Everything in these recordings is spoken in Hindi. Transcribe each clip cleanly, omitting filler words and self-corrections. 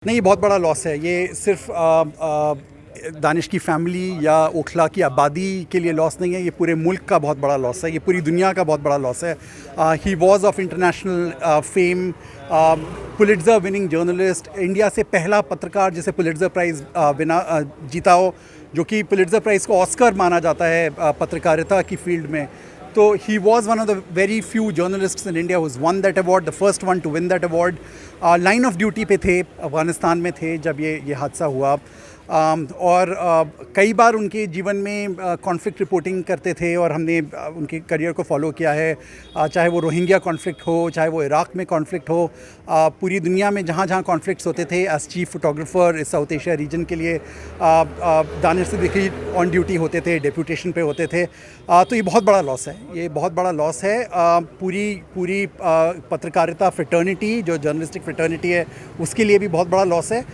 नहीं, ये बहुत बड़ा लॉस है। ये सिर्फ दानिश की फैमिली या ओखला की आबादी के लिए लॉस नहीं है, ये पूरे मुल्क का बहुत बड़ा लॉस है, ये पूरी दुनिया का बहुत बड़ा लॉस है। He was of international fame, Pulitzer winning journalist, India से पहला पत्रकार जिसे पुलिट्ज़र प्राइज़ जीता हो, जो कि पुलिट्ज़र प्राइज़ को ऑस्कर माना जाता है पत्रकारिता की फील्ड में। तो he was one of the very few journalists in India who's won that award, the first one to win that award. Line of duty पे थे, अफ़गानिस्तान में थे जब ये हादसा हुआ। और कई बार उनके जीवन में कॉन्फ्लिक्ट रिपोर्टिंग करते थे और हमने उनके करियर को फॉलो किया है। चाहे वो रोहिंग्या कॉन्फ्लिक्ट हो, चाहे वो इराक़ में कॉन्फ्लिक्ट हो, पूरी दुनिया में जहाँ जहाँ कॉन्फ्लिक्ट्स होते थे, एज चीफ फोटोग्राफर इस साउथ एशिया रीजन के लिए दानिश सिद्दीकी ऑन ड्यूटी होते थे, डेप्यूटेशन पे होते थे। तो ये बहुत बड़ा लॉस है, ये बहुत बड़ा लॉस है। पूरी पत्रकारिता फ्रेटर्निटी, जो जर्नलिस्टिक फ्रेटर्निटी है, उसके लिए भी बहुत बड़ा लॉस है।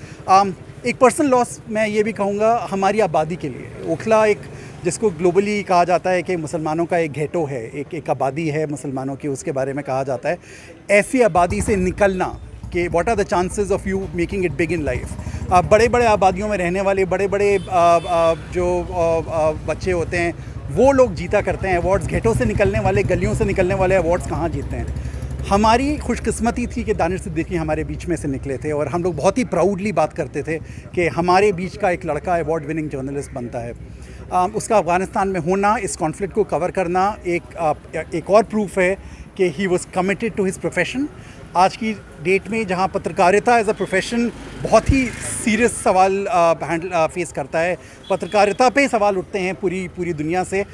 एक पर्सनल लॉस मैं ये भी कहूँगा हमारी आबादी के लिए। ओखला एक, जिसको ग्लोबली कहा जाता है कि मुसलमानों का एक घेटो है, एक आबादी है मुसलमानों की, उसके बारे में कहा जाता है। ऐसी आबादी से निकलना कि what are the chances of you making it big in life. बड़े बड़े आबादियों में रहने वाले बड़े बड़े जो बच्चे होते हैं, वो लोग जीता करते हैं अवार्ड्स। घेटों से निकलने वाले, गलियों से निकलने वाले अवार्ड्स कहाँ जीतते हैं। हमारी खुशकिस्मती थी कि दानिश सिद्दीकी हमारे बीच में से निकले थे और हम लोग बहुत ही प्राउडली बात करते थे कि हमारे बीच का एक लड़का अवार्ड विनिंग जर्नलिस्ट बनता है। उसका अफ़गानिस्तान में होना, इस कॉन्फ्लिक्ट को कवर करना एक और प्रूफ है कि he was committed to his profession. आज की डेट में जहाँ पत्रकारिता एज अ प्रोफेशन बहुत ही सीरियस सवाल फेस करता है, पत्रकारिता पे सवाल उठते हैं पूरी दुनिया से,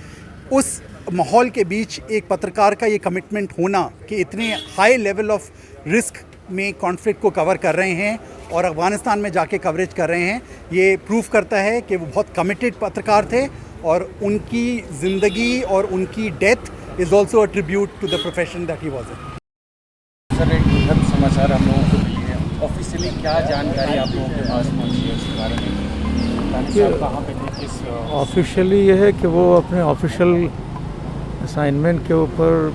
उस माहौल के बीच एक पत्रकार का ये कमिटमेंट होना कि इतने हाई लेवल ऑफ रिस्क में कॉन्फ्लिक्ट को कवर कर रहे हैं और अफ़गानिस्तान में जाके कवरेज कर रहे हैं, ये प्रूफ करता है कि वो बहुत कमिटेड पत्रकार थे और उनकी ज़िंदगी और उनकी death is also a tribute to the profession that he was in. Sir, एक दुखद समाचार हम लोगों को मिली है। ऑफिशियली क्या जानकारी आप लोगों के पास पहुंची है इसके बारे में? कहाँ पे थे? ऑफिशियली ये है कि वो अपने ऑफिशियल असाइनमेंट के ऊपर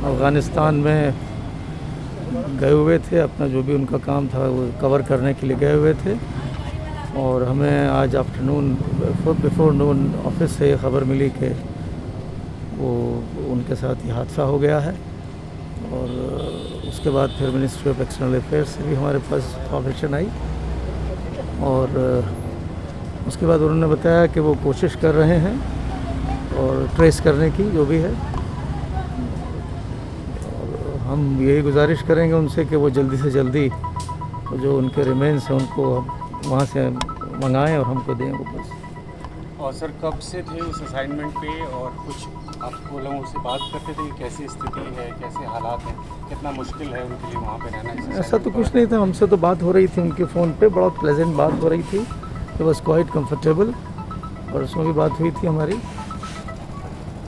अफ़गानिस्तान में गए हुए थे, अपना जो भी उनका काम था वो कवर करने के लिए गए हुए थे। और हमें आज आफ्टरनून बिफोर नून ऑफिस से ख़बर मिली कि वो उनके साथ ये हादसा हो गया है। और उसके बाद फिर मिनिस्ट्री ऑफ एक्सटर्नल अफेयर्स से भी हमारे पास इंफॉर्मेशन आई और उसके बाद उन्होंने बताया कि वो कोशिश कर रहे हैं और ट्रेस करने की जो भी है। और हम यही गुजारिश करेंगे उनसे कि वो जल्दी से जल्दी जो उनके रिमेन्स हैं उनको वहाँ से मंगाएं और हमको दें वापस। और सर, कब से थे उस असाइनमेंट पे और कुछ आप लोगों से बात करते थे कि कैसी स्थिति है, कैसे हालात हैं, कितना मुश्किल है उनके लिए वहाँ पे रहना? ऐसा तो कुछ नहीं था, हमसे तो बात हो रही थी उनके फ़ोन पे, बहुत प्लेजेंट बात हो रही थी, तो बस क्वाइट कंफर्टेबल, और उसमें भी बात हुई थी हमारी,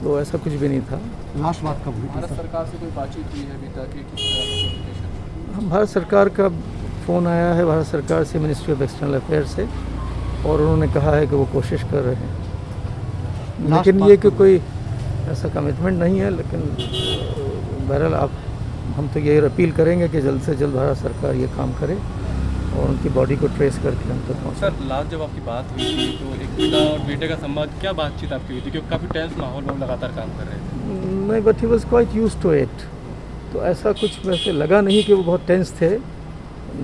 तो ऐसा कुछ भी नहीं था। लास्ट बात कब हुई? भारत सरकार से कोई बातचीत हुई है अभी तक? हम भारत सरकार का फ़ोन आया है, भारत सरकार से, मिनिस्ट्री ऑफ एक्सटर्नल अफेयर से, और उन्होंने कहा है कि वो कोशिश कर रहे हैं। लेकिन ये कि कोई ऐसा कमिटमेंट नहीं है, लेकिन बहरहाल हम तो ये अपील करेंगे कि जल्द से जल्द भारत सरकार ये काम करे और उनकी बॉडी को ट्रेस करके हम तक पहुँचे। सर, लास्ट जब आपकी बात हुई थी तो एक पिता और बेटे का संवाद, क्या बातचीत आपकी हुई थी? क्योंकि काफ़ी टेंस माहौल में लगातार काम कर रहे थे। नहीं, but he was quite used to it, तो ऐसा कुछ वैसे लगा नहीं कि वो बहुत टेंस थे।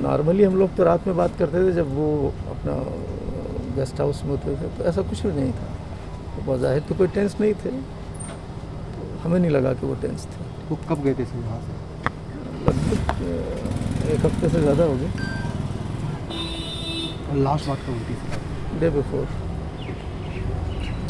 नॉर्मली हम लोग तो रात में बात करते थे जब वो अपना गेस्ट हाउस में होते थे, तो ऐसा कुछ भी नहीं था। तो बाज़ाहिर तो कोई टेंस नहीं थे, तो हमें नहीं लगा कि वो टेंस थे। वो कब गए थे सर यहाँ से? लगभग एक हफ्ते से ज़्यादा हो गया। लास्ट बात कब हुई थी? Day before.